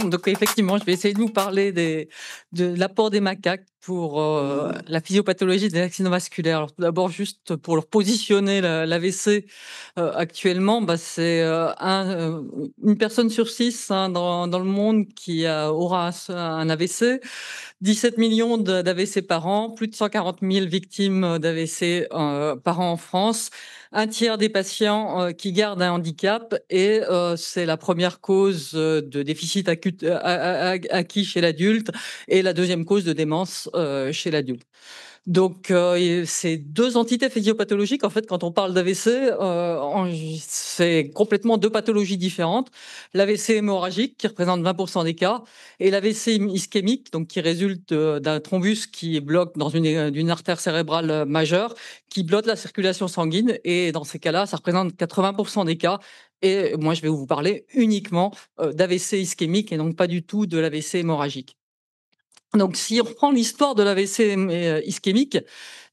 Donc effectivement, je vais essayer de vous parler de l'apport des macaques pour la physiopathologie des accidents vasculaires. Alors tout d'abord, juste pour leur positionner l'AVC, actuellement, bah, c'est une personne sur six, hein, dans le monde aura un AVC. 17 millions d'AVC par an, plus de 140 000 victimes d'AVC par an en France, un tiers des patients qui gardent un handicap et c'est la première cause de déficit acquis chez l'adulte et la deuxième cause de démence chez l'adulte. Donc, c'est 2 entités physiopathologiques. En fait, quand on parle d'AVC, c'est complètement 2 pathologies différentes. L'AVC hémorragique, qui représente 20 des cas, et l'AVC ischémique, donc qui résulte d'un thrombus qui bloque dans d'une artère cérébrale majeure, qui bloque la circulation sanguine. Et dans ces cas-là, ça représente 80 des cas. Et moi, je vais vous parler uniquement d'AVC ischémique et donc pas du tout de l'AVC hémorragique. Donc, si on reprend l'histoire de l'AVC ischémique,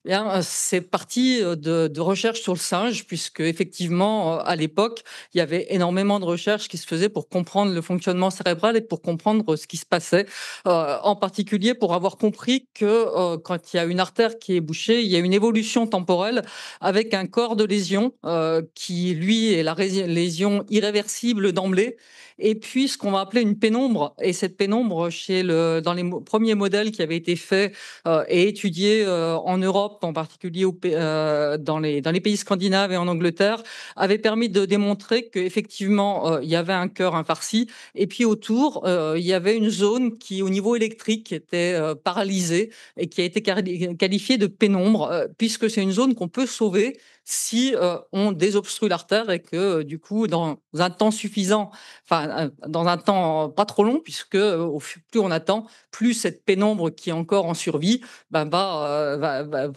eh bien, c'est parti de recherches sur le singe, puisque effectivement, à l'époque, il y avait énormément de recherches qui se faisaient pour comprendre le fonctionnement cérébral et pour comprendre ce qui se passait, en particulier pour avoir compris que quand il y a une artère qui est bouchée, il y a une évolution temporelle avec un corps de lésion qui, lui, est la lésion irréversible d'emblée. Et puis, ce qu'on va appeler une pénombre. Et cette pénombre, dans les premiers modèles qui avaient été faits et étudiés en Europe, en particulier dans les pays scandinaves et en Angleterre, avait permis de démontrer qu'effectivement, il y avait un cœur infarci. Et puis autour, il y avait une zone qui, au niveau électrique, était paralysée et qui a été qualifiée de pénombre, puisque c'est une zone qu'on peut sauver si on désobstrue l'artère et que, du coup, dans un temps suffisant, enfin, dans un temps pas trop long, puisque plus on attend, plus cette pénombre qui est encore en survie ben, va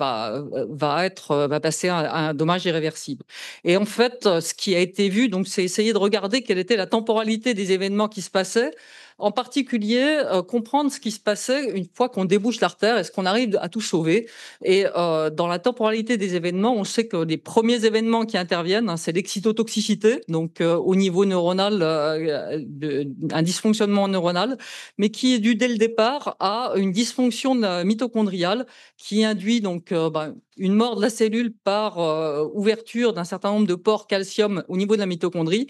passer à un dommage irréversible. Et en fait, ce qui a été vu, donc, c'est essayer de regarder quelle était la temporalité des événements qui se passaient, en particulier comprendre ce qui se passait une fois qu'on débouche l'artère, est-ce qu'on arrive à tout sauver. Et dans la temporalité des événements, on sait que les premiers événements qui interviennent, hein, c'est l'excytotoxicité, donc au niveau neuronal, un dysfonctionnement neuronal, mais qui est dû dès le départ à une dysfonction mitochondriale qui induit donc une mort de la cellule par ouverture d'un certain nombre de pores calcium au niveau de la mitochondrie,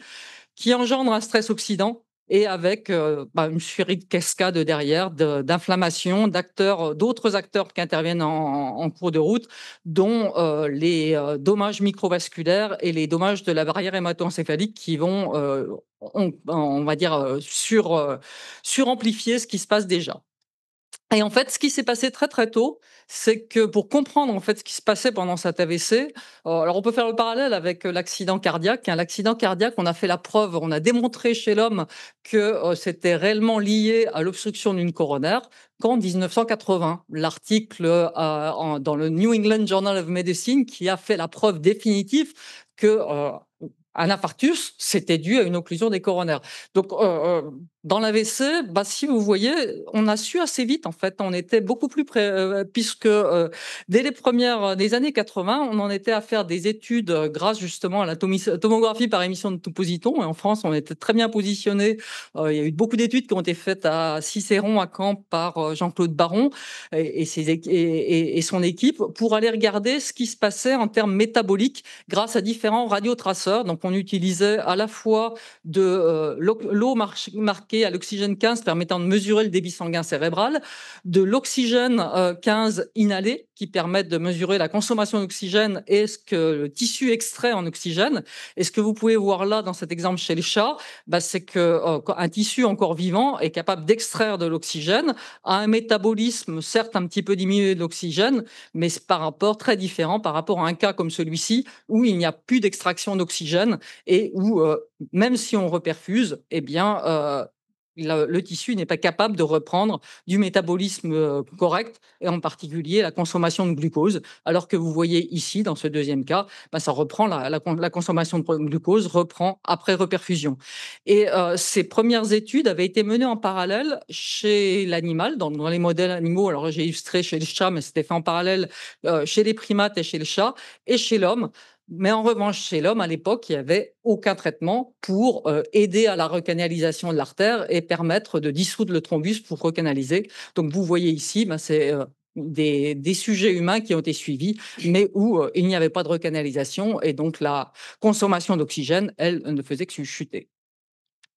qui engendre un stress oxydant et avec une série de cascades derrière, d'inflammation, d'autres acteurs qui interviennent en cours de route, dont les dommages microvasculaires et les dommages de la barrière hémato-encéphalique qui vont, on va dire, suramplifier ce qui se passe déjà. Et en fait, ce qui s'est passé très, très tôt, c'est que pour comprendre, en fait, ce qui se passait pendant cet AVC, alors on peut faire le parallèle avec l'accident cardiaque, hein. L'accident cardiaque, on a fait la preuve, on a démontré chez l'homme que c'était réellement lié à l'obstruction d'une coronaire qu'en 1980. L'article dans le New England Journal of Medicine qui a fait la preuve définitive que un infarctus, c'était dû à une occlusion des coronaires. Donc, dans l'AVC, si vous voyez, on a su assez vite, en fait. On était beaucoup plus près, puisque dès les premières des années 80, on en était à faire des études grâce justement à la tomographie par émission de positons. Et en France, on était très bien positionné. Il y a eu beaucoup d'études qui ont été faites à Cicéron, à Caen, par Jean-Claude Baron et son équipe pour aller regarder ce qui se passait en termes métaboliques grâce à différents radiotraceurs. Donc, on utilisait à la fois de l'eau marquée à l'oxygène 15 permettant de mesurer le débit sanguin cérébral, de l'oxygène 15 inhalé qui permettent de mesurer la consommation d'oxygène et ce que le tissu extrait en oxygène. Et ce que vous pouvez voir là dans cet exemple chez les chats, c'est qu'un tissu encore vivant est capable d'extraire de l'oxygène, a un métabolisme certes un petit peu diminué de l'oxygène, mais c'est très différent par rapport à un cas comme celui-ci où il n'y a plus d'extraction d'oxygène et où, même si on reperfuse, eh bien, le tissu n'est pas capable de reprendre du métabolisme correct, et en particulier la consommation de glucose. Alors que vous voyez ici, dans ce deuxième cas, ça reprend la consommation de glucose reprend après reperfusion. Et ces premières études avaient été menées en parallèle chez l'animal, dans les modèles animaux. Alors j'ai illustré chez le chat, mais c'était fait en parallèle chez les primates et chez le chat et chez l'homme. Mais en revanche, chez l'homme, à l'époque, il y avait aucun traitement pour, aider à la recanalisation de l'artère et permettre de dissoudre le thrombus pour recanaliser. Donc vous voyez ici, ben, c'est, des sujets humains qui ont été suivis, mais où, il n'y avait pas de recanalisation et donc la consommation d'oxygène, elle, ne faisait que chuter.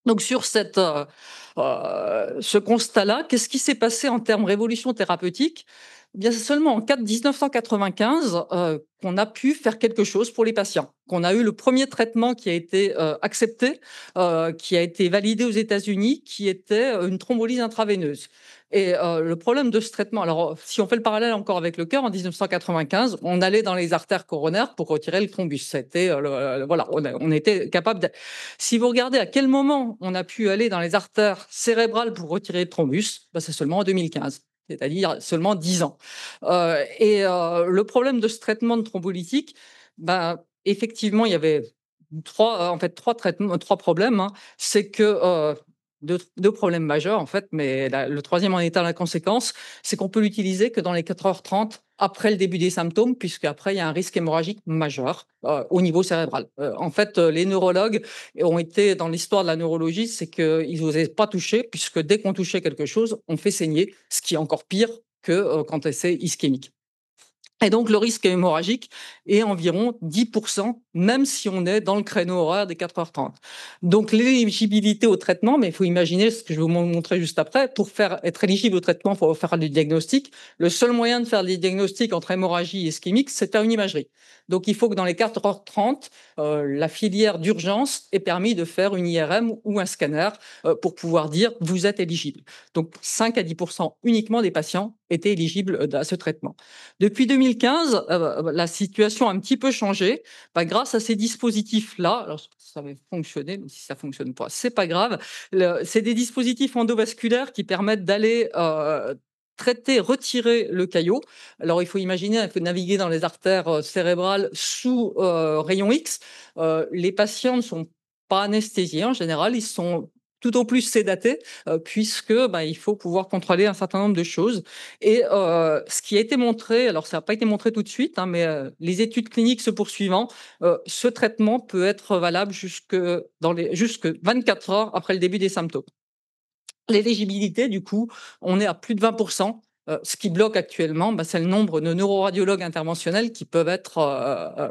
Donc sur ce constat-là, qu'est-ce qui s'est passé en termes révolution thérapeutique? Eh bien, c'est seulement en 1995, qu'on a pu faire quelque chose pour les patients, qu'on a eu le premier traitement qui a été, accepté, qui a été validé aux États-Unis, qui était, une thrombolyse intraveineuse et le problème de ce traitement alors, si on fait le parallèle encore avec le cœur, en 1995, on allait dans les artères coronaires pour retirer le thrombus. C'était, voilà, on était capable de si vous regardez à quel moment on a pu aller dans les artères cérébrales pour retirer le thrombus, bah, c'est seulement en 2015, c'est-à-dire seulement 10 ans. Le problème de ce traitement de thrombolytique, bah, effectivement, il y avait 3 en fait 3 traitements 3 problèmes, hein. C'est que, 2 problèmes majeurs en fait, mais le troisième en étant la conséquence, c'est qu'on peut l'utiliser que dans les 4h30 après le début des symptômes, puisqu'après il y a un risque hémorragique majeur, au niveau cérébral. En fait, les neurologues ont été dans l'histoire de la neurologie, c'est qu'ils n'osaient pas toucher, puisque dès qu'on touchait quelque chose, on fait saigner, ce qui est encore pire que, quand c'est ischémique. Et donc le risque hémorragique est environ 10, même si on est dans le créneau horaire des 4h30. Donc l'éligibilité au traitement, mais il faut imaginer ce que je vais vous montrer juste après, pour être éligible au traitement, il faut faire du diagnostic. Le seul moyen de faire des diagnostics entre hémorragie et ischémique, c'est faire une imagerie. Donc il faut que dans les 4h30, la filière d'urgence ait permis de faire une IRM ou un scanner pour pouvoir dire vous êtes éligible. Donc 5 à 10 uniquement des patients étaient éligibles à ce traitement. Depuis 2015, la situation a un petit peu changé. Bah, grâce à ces dispositifs-là, alors ça avait fonctionné, mais si ça fonctionne pas, c'est pas grave. C'est des dispositifs endovasculaires qui permettent d'aller traiter, retirer le caillot. Alors il faut imaginer que naviguer dans les artères cérébrales sous rayon X, les patients ne sont pas anesthésiés en général, ils sont tout au plus sédatés, puisque bah, il faut pouvoir contrôler un certain nombre de choses. Et ce qui a été montré, alors ça n'a pas été montré tout de suite, hein, mais les études cliniques se poursuivant, ce traitement peut être valable jusque 24 heures après le début des symptômes. L'éligibilité, du coup, on est à plus de 20 ce qui bloque actuellement, bah, c'est le nombre de neuroradiologues interventionnels qui peuvent être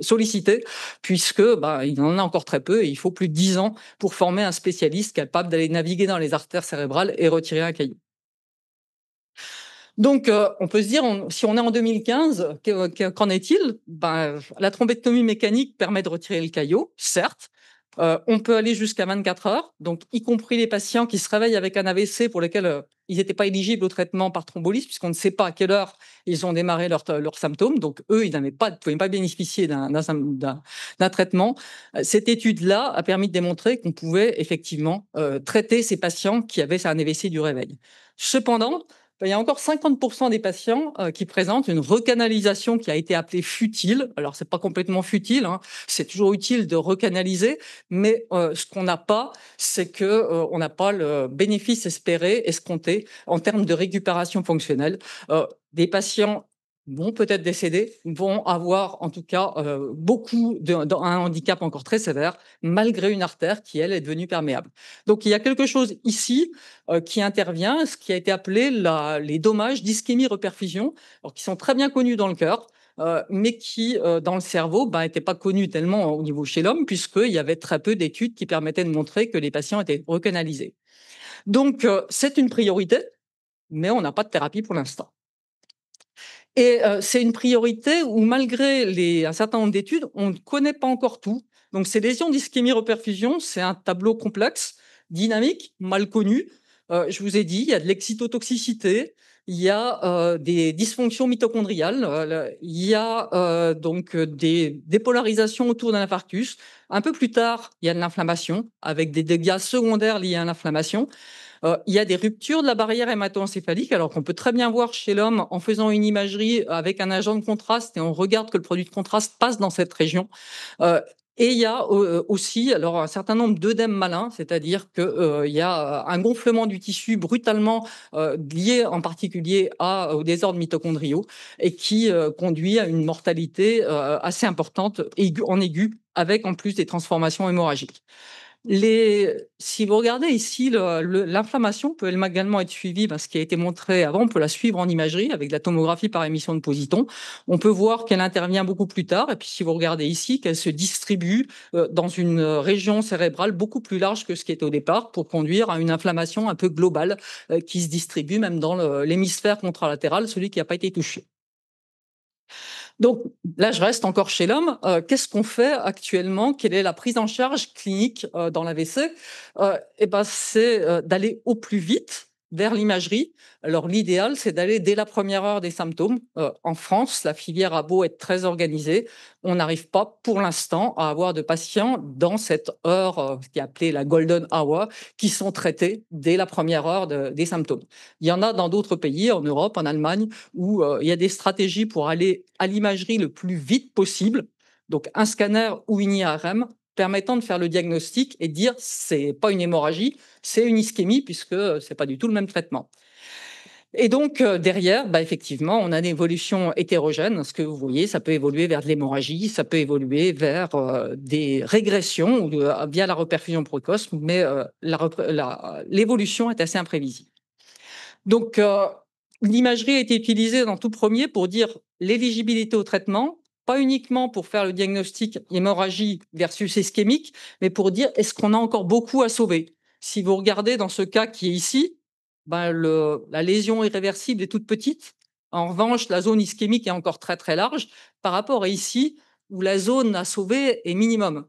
sollicités puisque, bah, il y en a encore très peu et il faut plus de 10 ans pour former un spécialiste capable d'aller naviguer dans les artères cérébrales et retirer un caillou. Donc, on peut se dire, si on est en 2015, qu'en est-il? Ben, la thrombectomie mécanique permet de retirer le caillot, certes. On peut aller jusqu'à 24 heures, donc y compris les patients qui se réveillent avec un AVC pour lesquels, ils n'étaient pas éligibles au traitement par thrombolyse, puisqu'on ne sait pas à quelle heure ils ont démarré leurs symptômes. Donc eux, ils ne pouvaient pas bénéficier d'un traitement. Cette étude-là a permis de démontrer qu'on pouvait effectivement, traiter ces patients qui avaient un AVC du réveil. Cependant, il y a encore 50 des patients, qui présentent une recanalisation qui a été appelée futile. Alors c'est pas complètement futile, hein, c'est toujours utile de recanaliser, mais ce qu'on n'a pas, c'est que, on n'a pas le bénéfice espéré, escompté en termes de récupération fonctionnelle. Des patients vont peut-être décéder, vont avoir en tout cas, beaucoup un handicap encore très sévère, malgré une artère qui, elle, est devenue perméable. Donc il y a quelque chose ici qui intervient, ce qui a été appelé les dommages d'ischémie-reperfusion, alors qui sont très bien connus dans le cœur, mais qui, dans le cerveau, ben, n'étaient pas connus tellement au niveau chez l'homme, puisqu'il y avait très peu d'études qui permettaient de montrer que les patients étaient recanalisés. Donc, c'est une priorité, mais on n'a pas de thérapie pour l'instant. Et c'est une priorité où malgré un certain nombre d'études, on ne connaît pas encore tout. Donc ces lésions d'ischémie-reperfusion, c'est un tableau complexe, dynamique, mal connu. Je vous ai dit, il y a de l'excytotoxicité, il y a, des dysfonctions mitochondriales, il y a, des dépolarisations autour d'un infarctus. Un peu plus tard, il y a de l'inflammation avec des dégâts secondaires liés à l'inflammation. Il y a des ruptures de la barrière hémato-encéphalique, alors qu'on peut très bien voir chez l'homme en faisant une imagerie avec un agent de contraste et on regarde que le produit de contraste passe dans cette région. Heu Et il y a, aussi alors un certain nombre d'œdèmes malins, c'est-à-dire que, il y a, un gonflement du tissu brutalement, lié en particulier aux désordres mitochondriaux et qui, conduit à une mortalité, assez importante en aigu, avec en plus des transformations hémorragiques. Si vous regardez ici, l'inflammation peut également être suivie, ce qui a été montré avant, on peut la suivre en imagerie avec la tomographie par émission de positons. On peut voir qu'elle intervient beaucoup plus tard et puis si vous regardez ici, qu'elle se distribue, dans une, région cérébrale beaucoup plus large que ce qui était au départ pour conduire à une inflammation un peu globale, qui se distribue même dans l'hémisphère contralatéral, celui qui n'a pas été touché. Donc là, je reste encore chez l'homme. Qu'est-ce qu'on fait actuellement? Quelle est la prise en charge clinique, dans l'AVC? Et ben, c'est, d'aller au plus vite vers l'imagerie. Alors l'idéal, c'est d'aller dès la première heure des symptômes. En France, la filière a beau être très organisée, on n'arrive pas pour l'instant à avoir de patients dans cette heure, ce qui est appelé la golden hour, qui sont traités dès la première heure des symptômes. Il y en a dans d'autres pays, en Europe, en Allemagne, où il y a des stratégies pour aller à l'imagerie le plus vite possible, donc un scanner ou une IRM permettant de faire le diagnostic et de dire c'est pas une hémorragie, c'est une ischémie puisque c'est pas du tout le même traitement. Et donc derrière, effectivement, on a une évolution hétérogène. Ce que vous voyez, ça peut évoluer vers de l'hémorragie, ça peut évoluer vers des régressions ou via la reperfusion précoce, mais l'évolution est assez imprévisible. Donc, l'imagerie a été utilisée dans tout premier pour dire l'éligibilité au traitement, pas uniquement pour faire le diagnostic hémorragie versus ischémique, mais pour dire est-ce qu'on a encore beaucoup à sauver. Si vous regardez dans ce cas qui est ici, la lésion irréversible est toute petite. En revanche, la zone ischémique est encore très très large par rapport à ici où la zone à sauver est minimum.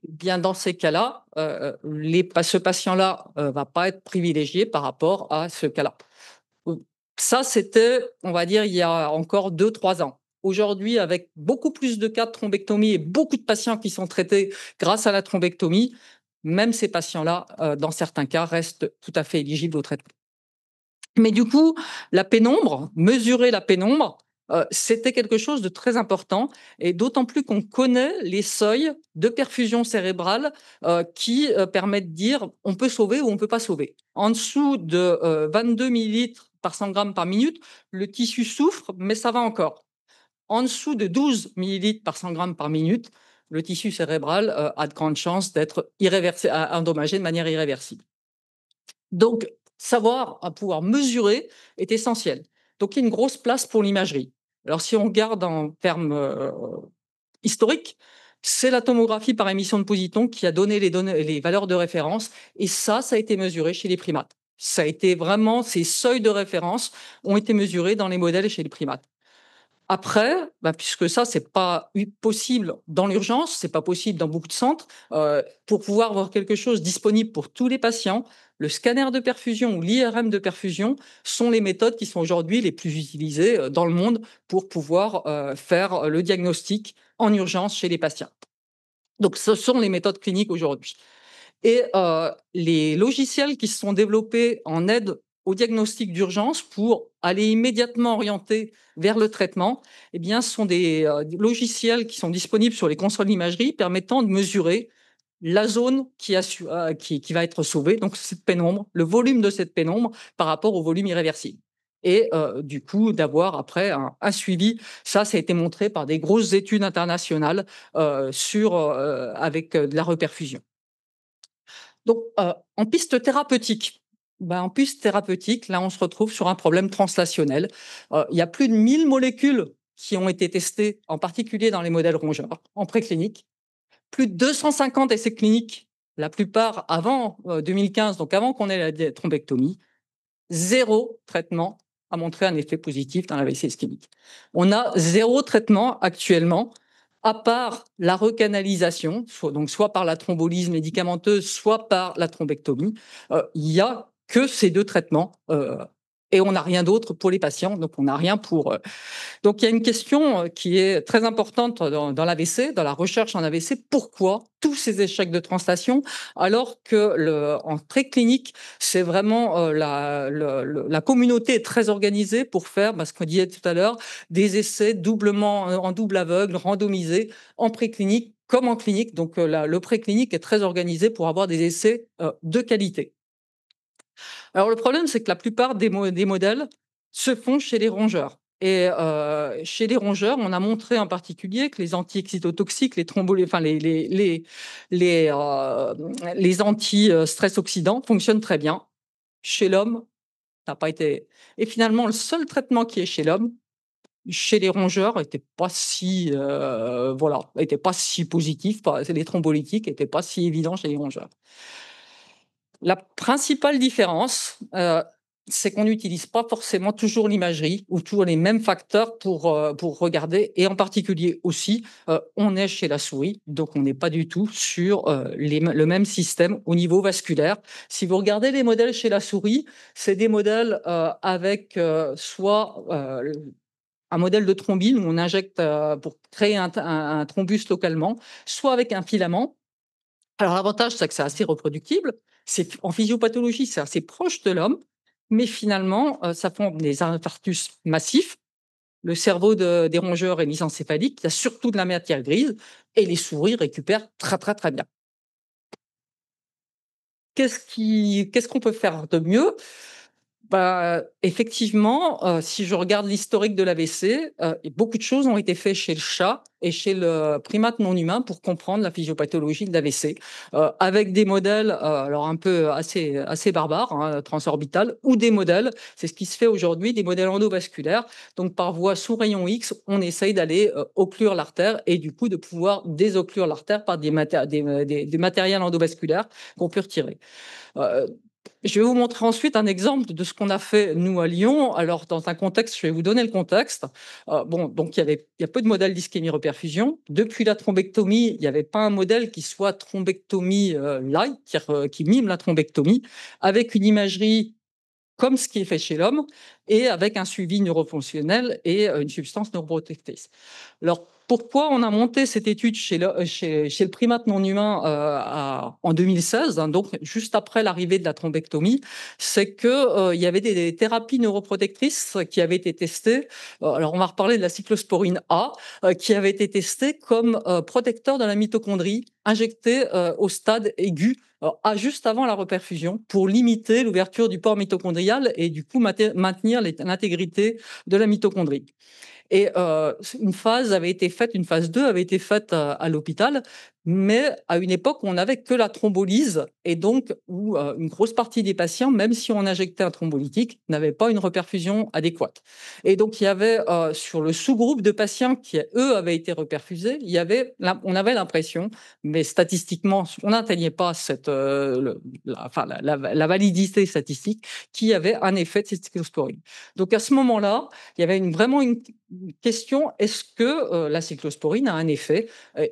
Bien dans ces cas-là, ce patient-là va pas être privilégié par rapport à ce cas-là. Ça, c'était, on va dire, il y a encore 2, 3 ans. Aujourd'hui, avec beaucoup plus de cas de thrombectomie et beaucoup de patients qui sont traités grâce à la thrombectomie, même ces patients-là, dans certains cas, restent tout à fait éligibles au traitement. Mais du coup, la pénombre, mesurer la pénombre, c'était quelque chose de très important et d'autant plus qu'on connaît les seuils de perfusion cérébrale, qui, permettent de dire: «On peut sauver ou on ne peut pas sauver». En dessous de, 22 millilitres par 100 grammes par minute, le tissu souffre, mais ça va encore. En dessous de 12 millilitres par 100 grammes par minute, le tissu cérébral, a de grandes chances d'être endommagé de manière irréversible. Donc, savoir à pouvoir mesurer est essentiel. Donc, il y a une grosse place pour l'imagerie. Alors, si on regarde en termes historiques, c'est la tomographie par émission de positons qui a donné les valeurs de référence, et ça a été mesuré chez les primates. Ça a été vraiment, ces seuils de référence ont été mesurés dans les modèles chez les primates. Après, puisque ça, c'est pas possible dans l'urgence, c'est pas possible dans beaucoup de centres, pour pouvoir avoir quelque chose disponible pour tous les patients, le scanner de perfusion ou l'IRM de perfusion sont les méthodes qui sont aujourd'hui les plus utilisées, dans le monde pour pouvoir, faire le diagnostic en urgence chez les patients. Donc ce sont les méthodes cliniques aujourd'hui. Et les logiciels qui se sont développés en aide au diagnostic d'urgence pour aller immédiatement orienter vers le traitement, eh bien, ce sont des logiciels qui sont disponibles sur les consoles d'imagerie permettant de mesurer la zone qui va être sauvée, donc cette pénombre, le volume de cette pénombre par rapport au volume irréversible. Et du coup, d'avoir après un suivi. Ça a été montré par des grosses études internationales avec de la reperfusion. Donc, en piste thérapeutique, là, on se retrouve sur un problème translationnel. Il y a plus de 1000 molécules qui ont été testées, en particulier dans les modèles rongeurs, en préclinique. Plus de 250 essais cliniques, la plupart avant 2015, donc avant qu'on ait la thrombectomie. Zéro traitement a montré un effet positif dans l'AVC ischémique. On a zéro traitement actuellement, à part la recanalisation, soit par la thrombolyse médicamenteuse, soit par la thrombectomie. Il y a que ces 2 traitements, et on n'a rien d'autre pour les patients, donc on n'a rien pour. Donc il y a une question qui est très importante dans l'AVC, dans la recherche en AVC. Pourquoi tous ces échecs de translation alors que en préclinique, c'est vraiment la communauté est très organisée pour faire, ce qu'on disait tout à l'heure, des essais en double aveugle, randomisés, en préclinique, comme en clinique. Donc, le préclinique est très organisé pour avoir des essais de qualité. Alors le problème, c'est que la plupart des modèles se font chez les rongeurs. Et chez les rongeurs, on a montré en particulier que les anti-excitotoxiques, enfin les anti-stress oxydants fonctionnent très bien. Chez l'homme, ça n'a pas été. Et finalement, le seul traitement qui est chez l'homme, chez les rongeurs, était pas si voilà, était pas si positif. Les thrombolytiques n'étaient pas si évidents chez les rongeurs. La principale différence, c'est qu'on n'utilise pas forcément toujours l'imagerie ou toujours les mêmes facteurs pour regarder, et en particulier aussi, on est chez la souris, donc on n'est pas du tout sur, le même système au niveau vasculaire. Si vous regardez les modèles chez la souris, c'est des modèles, avec, soit, un modèle de thrombine où on injecte, pour créer un thrombus localement, soit avec un filament. Alors l'avantage, c'est que c'est assez reproductible. C'est en physiopathologie, c'est assez proche de l'homme, mais finalement, ça forme des infarctus massifs. Le cerveau des rongeurs est lysencéphalique, il y a surtout de la matière grise et les souris récupèrent très, très, très bien. Qu'est-ce qu'on peut faire de mieux? Bah, effectivement, si je regarde l'historique de l'AVC, beaucoup de choses ont été faites chez le chat et chez le primate non humain pour comprendre la physiopathologie de l'AVC, avec des modèles, alors un peu assez barbares, hein, transorbital, ou des modèles, c'est ce qui se fait aujourd'hui, des modèles endovasculaires. Donc par voie sous rayon X, on essaye d'aller, occlure l'artère et du coup de pouvoir désocclure l'artère par des matériels endovasculaires qu'on peut retirer. Heu, je vais vous montrer ensuite un exemple de ce qu'on a fait nous à Lyon. Alors dans un contexte, je vais vous donner le contexte. Bon, donc il y a peu de modèles d'ischémie-reperfusion. Depuis la thrombectomie, il n'y avait pas un modèle qui soit thrombectomie, light, c'est-à-dire, qui mime la thrombectomie, avec une imagerie comme ce qui est fait chez l'homme et avec un suivi neurofonctionnel et une substance neuroprotectrice. Alors, pourquoi on a monté cette étude chez le primate non humain en 2016, hein, donc juste après l'arrivée de la thrombectomie, c'est que il y avait des thérapies neuroprotectrices qui avaient été testées. Alors, on va reparler de la cyclosporine A, qui avait été testée comme protecteur de la mitochondrie, injectée au stade aigu, juste avant la reperfusion, pour limiter l'ouverture du pore mitochondrial et du coup maintenir l'intégrité de la mitochondrie. Et une phase 2 avait été faite à l'hôpital, mais à une époque où on n'avait que la thrombolyse et donc où une grosse partie des patients, même si on injectait un thrombolytique, n'avaient pas une reperfusion adéquate. Et donc il y avait sur le sous-groupe de patients qui, eux, avaient été reperfusés, on avait l'impression, mais statistiquement, on n'atteignait pas la validité statistique, qu'il y avait un effet de cette cyclosporine. Donc à ce moment-là, il y avait vraiment une question, est-ce que la cyclosporine a un effet?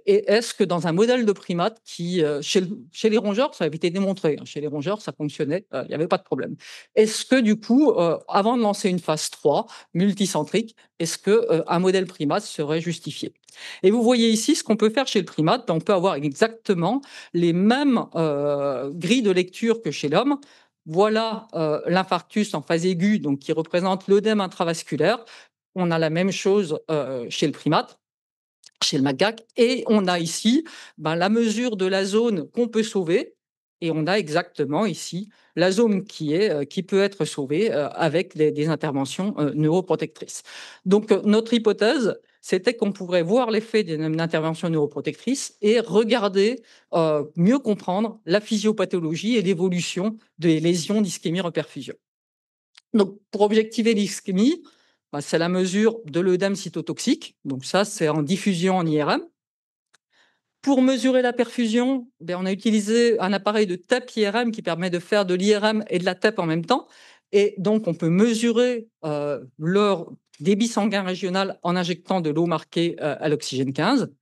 Et est-ce que dans un modèle de primate chez les rongeurs, ça avait été démontré, hein, chez les rongeurs, ça fonctionnait, il n'y avait pas de problème. Est-ce que du coup, avant de lancer une phase 3 multicentrique, est-ce que un modèle primate serait justifié? Et vous voyez ici ce qu'on peut faire chez le primate. On peut avoir exactement les mêmes grilles de lecture que chez l'homme. Voilà l'infarctus en phase aiguë, donc qui représente l'œdème intravasculaire. On a la même chose chez le primate, chez le macaque, et on a ici la mesure de la zone qu'on peut sauver, et on a exactement ici la zone qui peut être sauvée avec des interventions neuroprotectrices. Donc notre hypothèse, c'était qu'on pourrait voir l'effet d'une intervention neuroprotectrice et regarder, mieux comprendre la physiopathologie et l'évolution des lésions d'ischémie-reperfusion. Donc, pour objectiver l'ischémie, c'est la mesure de l'œdème cytotoxique. Donc ça, c'est en diffusion en IRM. Pour mesurer la perfusion, on a utilisé un appareil de TEP IRM qui permet de faire de l'IRM et de la TEP en même temps. Et donc, on peut mesurer leur débit sanguin régional en injectant de l'eau marquée à l'oxygène 15.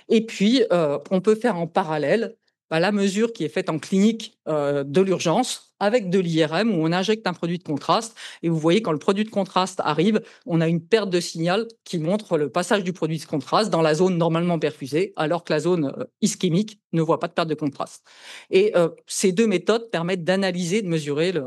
Et puis, on peut faire en parallèle la mesure qui est faite en clinique de l'urgence avec de l'IRM où on injecte un produit de contraste. Et vous voyez, quand le produit de contraste arrive, on a une perte de signal qui montre le passage du produit de contraste dans la zone normalement perfusée, alors que la zone ischémique ne voit pas de perte de contraste. Et ces deux méthodes permettent d'analyser, de mesurer le.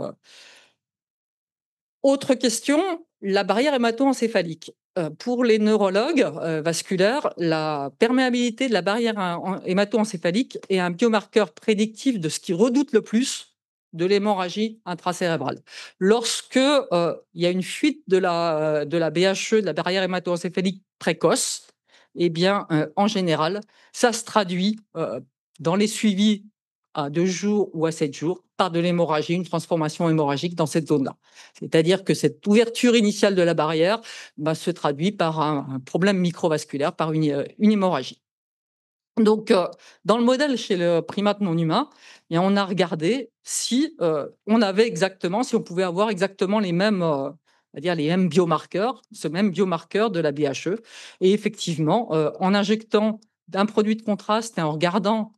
Autre question, la barrière hémato-encéphalique. Pour les neurologues, vasculaires, la perméabilité de la barrière hémato-encéphalique est un biomarqueur prédictif de ce qu'ils redoutent le plus, de l'hémorragie intracérébrale. Lorsque, il y a une fuite de la BHE, de la barrière hémato-encéphalique précoce, eh bien, en général, ça se traduit, dans les suivis à 2 jours ou à 7 jours par de l'hémorragie, une transformation hémorragique dans cette zone-là. C'est-à-dire que cette ouverture initiale de la barrière se traduit par un problème microvasculaire, par une hémorragie. Donc, dans le modèle chez le primate non humain, et on a regardé si si on pouvait avoir exactement les mêmes, on va dire les mêmes biomarqueurs, ce même biomarqueur de la BHE. Et effectivement, en injectant un produit de contraste et en regardant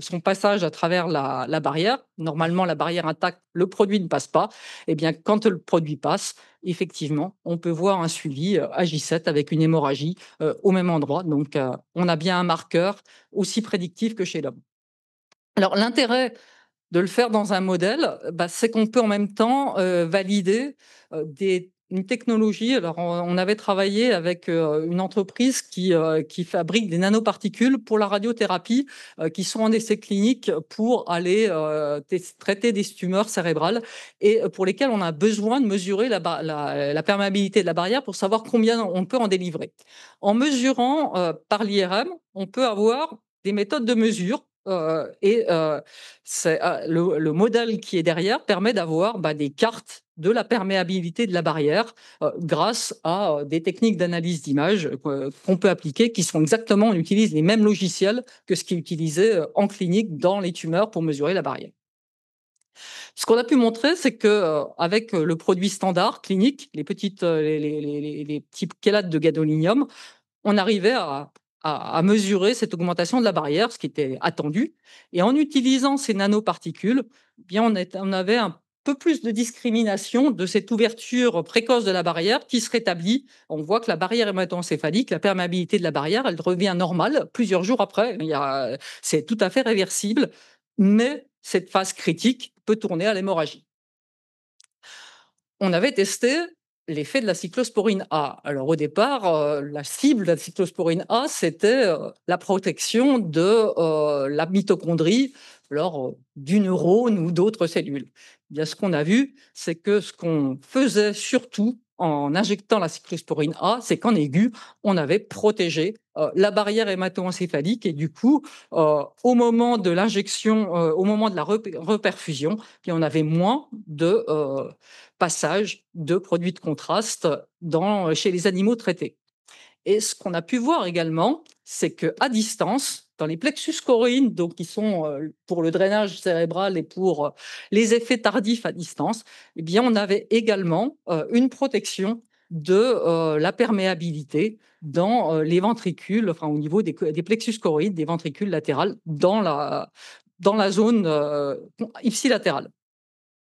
son passage à travers la barrière, normalement la barrière intacte, le produit ne passe pas. Et bien, quand le produit passe, effectivement, on peut voir un suivi à J7 avec une hémorragie au même endroit. Donc, on a bien un marqueur aussi prédictif que chez l'homme. Alors, l'intérêt de le faire dans un modèle, c'est qu'on peut en même temps valider une technologie. Alors, on avait travaillé avec une entreprise qui fabrique des nanoparticules pour la radiothérapie, qui sont en essai clinique pour aller traiter des tumeurs cérébrales et pour lesquelles on a besoin de mesurer la perméabilité de la barrière pour savoir combien on peut en délivrer. En mesurant par l'IRM, on peut avoir des méthodes de mesure le modèle qui est derrière permet d'avoir des cartes de la perméabilité de la barrière grâce à des techniques d'analyse d'image qu'on peut appliquer, qui sont exactement, on utilise les mêmes logiciels que ce qui est utilisé en clinique dans les tumeurs pour mesurer la barrière. Ce qu'on a pu montrer, c'est que avec le produit standard clinique, les petits chélates de gadolinium, on arrivait à mesurer cette augmentation de la barrière, ce qui était attendu. Et en utilisant ces nanoparticules, bien on avait un peu plus de discrimination de cette ouverture précoce de la barrière qui se rétablit. On voit que la barrière hémato-encéphalique, la perméabilité de la barrière, elle revient normale plusieurs jours après. C'est tout à fait réversible, mais cette phase critique peut tourner à l'hémorragie. On avait testé l'effet de la cyclosporine A. Alors au départ, la cible de la cyclosporine A, c'était la protection de la mitochondrie, alors du neurone ou d'autres cellules. Eh bien, ce qu'on a vu, c'est que ce qu'on faisait surtout en injectant la cyclosporine A, c'est qu'en aigu, on avait protégé la barrière hémato-encéphalique et du coup, au moment de l'injection, au moment de la reperfusion, puis on avait moins de passage de produits de contraste chez les animaux traités. Et ce qu'on a pu voir également, c'est qu'à distance, dans les plexus choréines, donc qui sont pour le drainage cérébral et pour les effets tardifs à distance, eh bien, on avait également une protection de la perméabilité dans les ventricules, enfin au niveau des plexus choréides, des ventricules latérales, dans la zone ipsilatérale,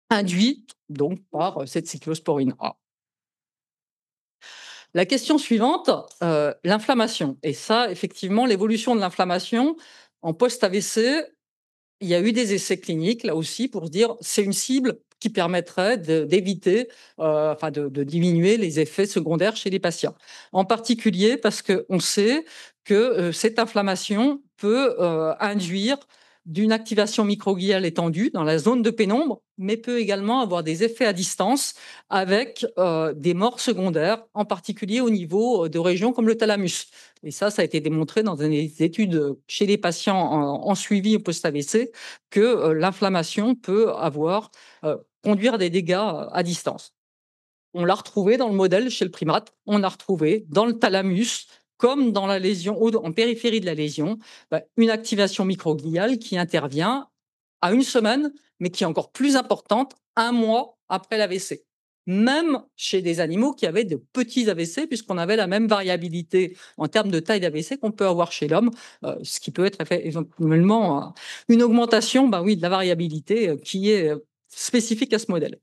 induit donc par cette cyclosporine A. La question suivante, l'inflammation. Et ça, effectivement, l'évolution de l'inflammation en post-AVC, il y a eu des essais cliniques, là aussi, pour se dire c'est une cible qui permettrait d'éviter, de diminuer les effets secondaires chez les patients. En particulier parce qu'on sait que cette inflammation peut induire d'une activation microgliale étendue dans la zone de pénombre, mais peut également avoir des effets à distance avec des morts secondaires, en particulier au niveau de régions comme le thalamus. Et ça a été démontré dans des études chez les patients en suivi post-AVC que l'inflammation peut conduire des dégâts à distance. On l'a retrouvé dans le modèle chez le primate, on a retrouvé dans le thalamus, comme dans la lésion, en périphérie de la lésion, une activation microgliale qui intervient à une semaine, mais qui est encore plus importante, un mois après l'AVC. Même chez des animaux qui avaient de petits AVC, puisqu'on avait la même variabilité en termes de taille d'AVC qu'on peut avoir chez l'homme, ce qui peut être éventuellement une augmentation de la variabilité qui est spécifique à ce modèle.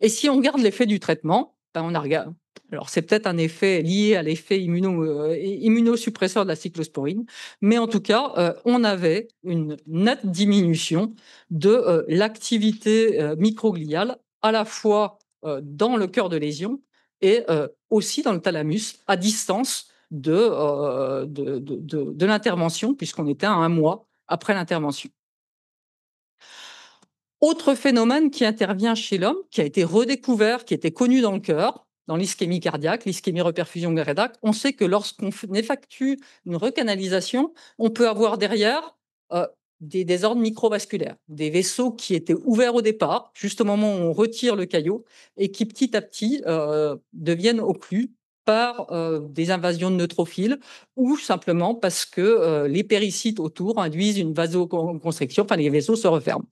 Et si on regarde l'effet du traitement, on a regardé. Alors, c'est peut-être un effet lié à l'effet immunosuppresseur de la cyclosporine, mais en tout cas, on avait une nette diminution de l'activité microgliale, à la fois dans le cœur de lésion et aussi dans le thalamus, à distance de l'intervention, puisqu'on était à 1 mois après l'intervention. Autre phénomène qui intervient chez l'homme, qui a été redécouvert, qui était connu dans le cœur, dans l'ischémie cardiaque, l'ischémie-reperfusion cardiaque, on sait que lorsqu'on effectue une recanalisation, on peut avoir derrière des désordres microvasculaires, des vaisseaux qui étaient ouverts au départ, juste au moment où on retire le caillot, et qui petit à petit deviennent occlus par des invasions de neutrophiles ou simplement parce que les péricytes autour induisent une vasoconstriction, enfin les vaisseaux se referment.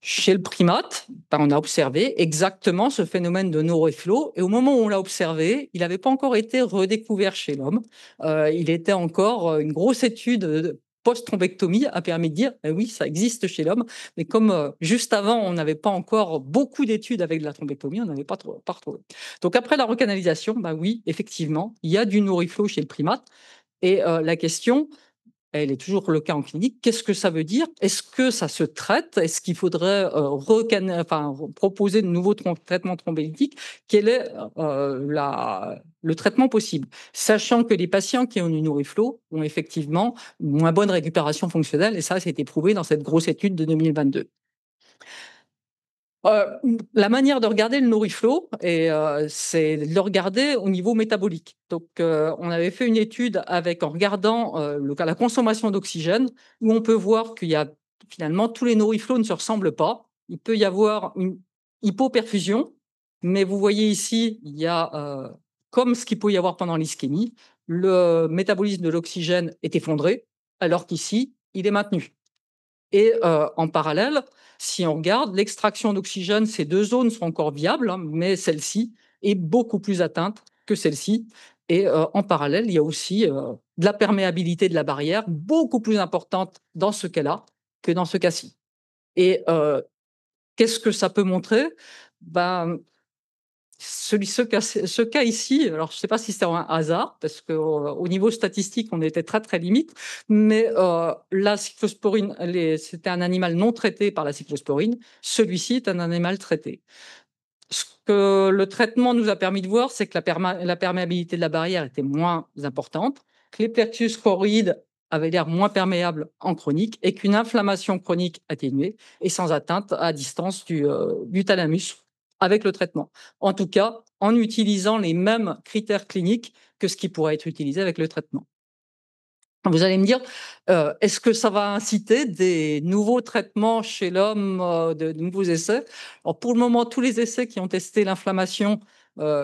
Chez le primate, on a observé exactement ce phénomène de no reflow, et au moment où on l'a observé, il n'avait pas encore été redécouvert chez l'homme. Il était encore une grosse étude post-thrombectomie a permis de dire oui, ça existe chez l'homme, mais comme juste avant, on n'avait pas encore beaucoup d'études avec de la thrombectomie, on n'avait pas retrouvé. Donc après la recanalisation, oui, effectivement, il y a du no reflow chez le primate, et la question, elle est toujours le cas en clinique. Qu'est-ce que ça veut dire? Est-ce que ça se traite? Est-ce qu'il faudrait proposer de nouveaux traitements thrombolytiques? Quel est le traitement possible? Sachant que les patients qui ont du Nouriflow ont effectivement une moins bonne récupération fonctionnelle, et ça a été prouvé dans cette grosse étude de 2022. La manière de regarder le Nouriflow, c'est de le regarder au niveau métabolique. Donc, on avait fait une étude en regardant la consommation d'oxygène, où on peut voir qu'il y a finalement tous les Nouriflow ne se ressemblent pas. Il peut y avoir une hypoperfusion, mais vous voyez ici, il y a comme ce qu'il peut y avoir pendant l'ischémie, le métabolisme de l'oxygène est effondré, alors qu'ici, il est maintenu. Et en parallèle, si on regarde l'extraction d'oxygène, ces 2 zones sont encore viables, hein, mais celle-ci est beaucoup plus atteinte que celle-ci. Et en parallèle, il y a aussi de la perméabilité de la barrière beaucoup plus importante dans ce cas-là que dans ce cas-ci. Et qu'est-ce que ça peut montrer? Ben, ce cas ici, alors je ne sais pas si c'est un hasard, parce qu'au niveau statistique, on était très très limite, mais la cyclosporine, c'était un animal non traité par la cyclosporine. Celui-ci est un animal traité. Ce que le traitement nous a permis de voir, c'est que la perméabilité de la barrière était moins importante, que les plexus choroïdes avaient l'air moins perméables en chronique, et qu'une inflammation chronique atténuée et sans atteinte à distance du thalamus avec le traitement. En tout cas, en utilisant les mêmes critères cliniques que ce qui pourrait être utilisé avec le traitement. Vous allez me dire, est-ce que ça va inciter des nouveaux traitements chez l'homme, de nouveaux essais? Alors pour le moment, tous les essais qui ont testé l'inflammation,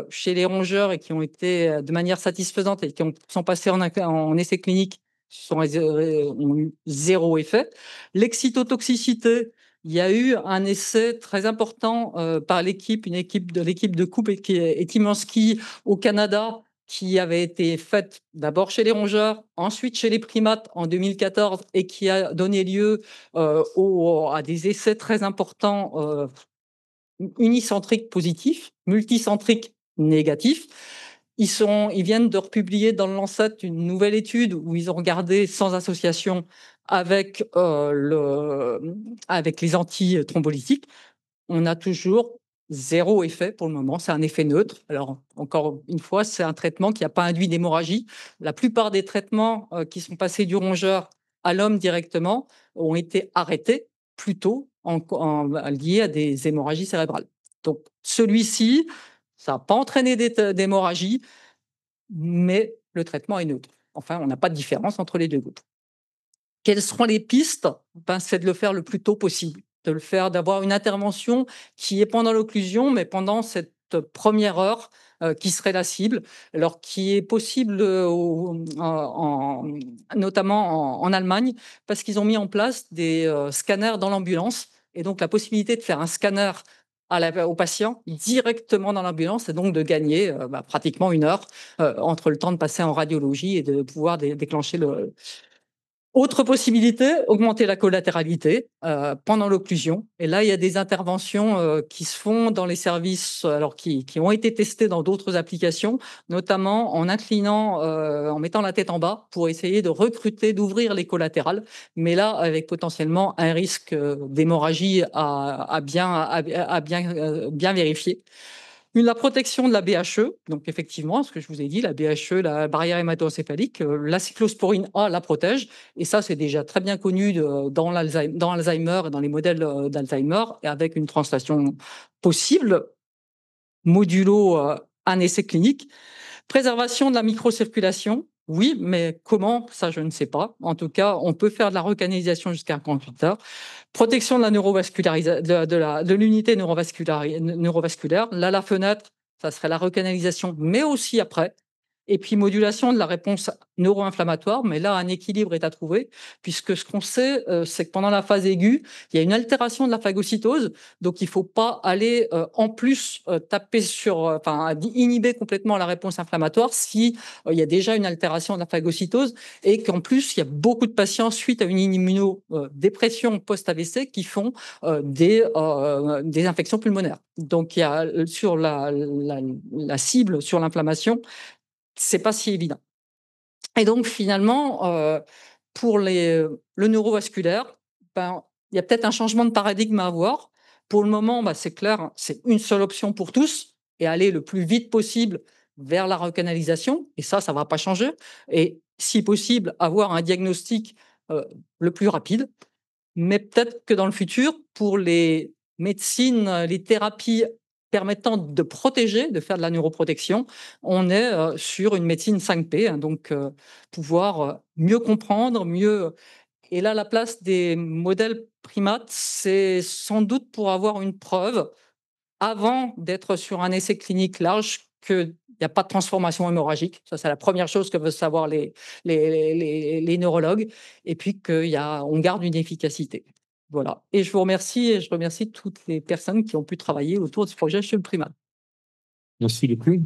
chez les rongeurs et qui ont été, de manière satisfaisante et qui sont passés en essais cliniques ont eu 0 effet. L'excytotoxicité, il y a eu un essai très important, par une équipe de Coupe et Timanski au Canada, qui avait été faite d'abord chez les rongeurs, ensuite chez les primates en 2014, et qui a donné lieu à des essais très importants, unicentriques positifs, multicentriques négatifs. Ils viennent de republier dans le Lancet une nouvelle étude où ils ont regardé sans association avec, avec les antithrombolytiques. On a toujours 0 effet pour le moment, c'est un effet neutre. Alors encore une fois, c'est un traitement qui n'a pas induit d'hémorragie. La plupart des traitements, qui sont passés du rongeur à l'homme directement ont été arrêtés plus tôt liés à des hémorragies cérébrales. Donc celui-ci, ça n'a pas entraîné d'hémorragie, mais le traitement est neutre. Enfin, on n'a pas de différence entre les 2 groupes. Quelles seront les pistes? C'est de le faire le plus tôt possible, d'avoir une intervention qui est pendant l'occlusion, mais pendant cette première heure, qui serait la cible. Alors qui est possible, notamment en Allemagne, parce qu'ils ont mis en place des scanners dans l'ambulance, et donc la possibilité de faire un scanner au patient directement dans l'ambulance, et donc de gagner pratiquement 1 heure entre le temps de passer en radiologie et de pouvoir déclencher le. Autre possibilité, augmenter la collatéralité pendant l'occlusion. Et là, il y a des interventions qui se font dans les services, alors qui ont été testées dans d'autres applications, notamment en inclinant, en mettant la tête en bas pour essayer de recruter, d'ouvrir les collatérales. Mais là, avec potentiellement un risque d'hémorragie à bien vérifier. La protection de la BHE, donc effectivement, ce que je vous ai dit, la BHE, la barrière hémato-encéphalique, la cyclosporine A la protège, et ça, c'est déjà très bien connu dans l'Alzheimer et dans les modèles d'Alzheimer, et avec une translation possible, modulo un essai clinique. Préservation de la microcirculation, oui, mais comment? Ça, je ne sais pas. En tout cas, on peut faire de la recanalisation jusqu'à 48 heures. Protection de la de l'unité neurovasculaire. Là, la fenêtre, ça serait la recanalisation, mais aussi après. Et puis modulation de la réponse neuro-inflammatoire, mais là, un équilibre est à trouver, puisque ce qu'on sait, c'est que pendant la phase aiguë, il y a une altération de la phagocytose, donc il ne faut pas aller en plus taper enfin, inhiber complètement la réponse inflammatoire si il y a déjà une altération de la phagocytose, et qu'en plus, il y a beaucoup de patients suite à une immunodépression post-AVC qui font des infections pulmonaires. Donc il y a sur la cible sur l'inflammation, c'est pas si évident. Et donc finalement, pour le neurovasculaire, ben, il y a peut-être un changement de paradigme à avoir. Pour le moment, c'est clair, c'est une seule option pour tous et aller le plus vite possible vers la recanalisation, et ça va pas changer, et si possible, avoir un diagnostic, le plus rapide. Mais peut-être que dans le futur, pour les médecines, les thérapies permettant de protéger, de faire de la neuroprotection, on est sur une médecine 5P, hein, donc pouvoir mieux comprendre, mieux. Et là, la place des modèles primates, c'est sans doute pour avoir une preuve avant d'être sur un essai clinique large qu'il n'y a pas de transformation hémorragique. Ça, c'est la première chose que veulent savoir les neurologues. Et puis qu'on garde une efficacité. Voilà. Et je vous remercie, et je remercie toutes les personnes qui ont pu travailler autour de ce projet chez le Primat. Merci beaucoup.